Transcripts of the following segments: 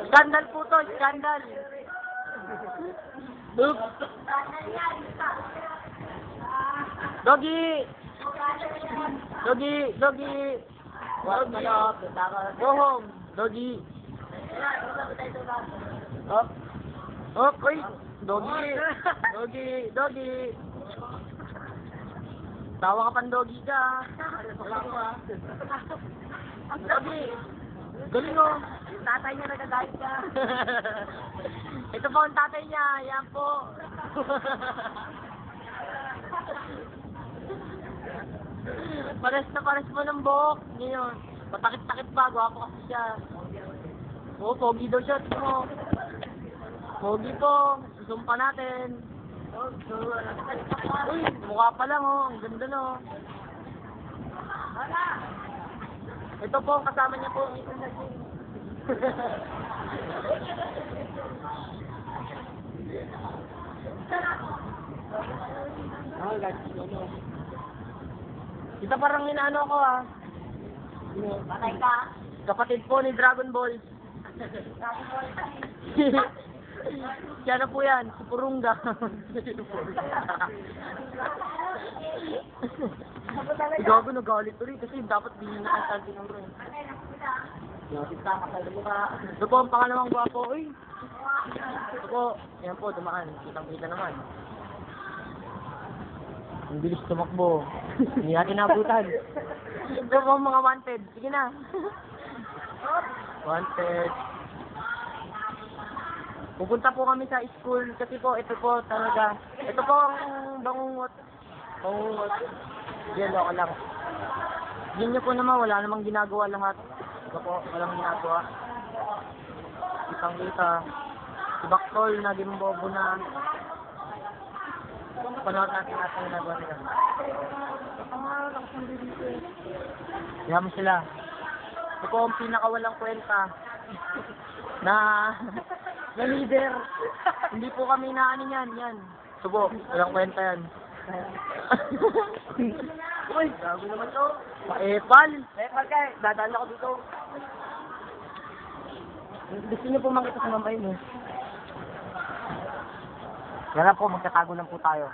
Scandal po to, scandal. Oops. Doggy! Doggy! Doggy! Doggy! Go home! Doggy! Up! Up! Uy! Doggy! Doggy! Doggy! Tawa ka pang doggy ka. Doggy! Galing o! Yung tatay niya nagagayot ka. Ito po ang tatay niya. Yan po. Pares na pares mo ng buhok. Ngayon, patakit-takit pa. Gwapo kasi siya. Oo, pogi daw siya. Tignan mo. Pogi po. Susumpa natin. Uy, mukha pa lang oh. Ang ganda no. Ito po, kasama niya po. Kita parang inaano ko ah. Patay ka? Kapatid po ni Dragon Ball. Siya na po yan, si Purunga. Gago nagalit ulit kasi dapat di na kasalti ng bro. Ito po ang pangalawang gwapo. Uy. Ito po, yan po, dumaan. Kitang-kita naman. Ang bilis tumakbo. Hindi natin nabutan. Ito po mga wanted. Sige na. Wanted. Pupunta po kami sa school kasi po ito po talaga. Ito po ang bangungot. Bangungot. Yelo ko lang. Yun nyo po naman, wala namang ginagawa lahat. Ito po, walang ginagawa. Kitang-kita. Si Baktol, naging bobo na. Panood natin natin ginagawa nila. Kaya mo sila. Ito po ang pinakawalang kwenta na leader. Hindi po kami na ano yan, yan. Subo, walang kwenta yan. Uy, gago naman to. Maepal. Maepal ka eh. Dadaan ako dito. Gusto niyo po makita sa mamay mo. Yan lang po, magtatago lang po tayo.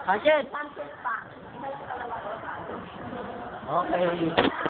Sanchez! Sanchez pa. Okay.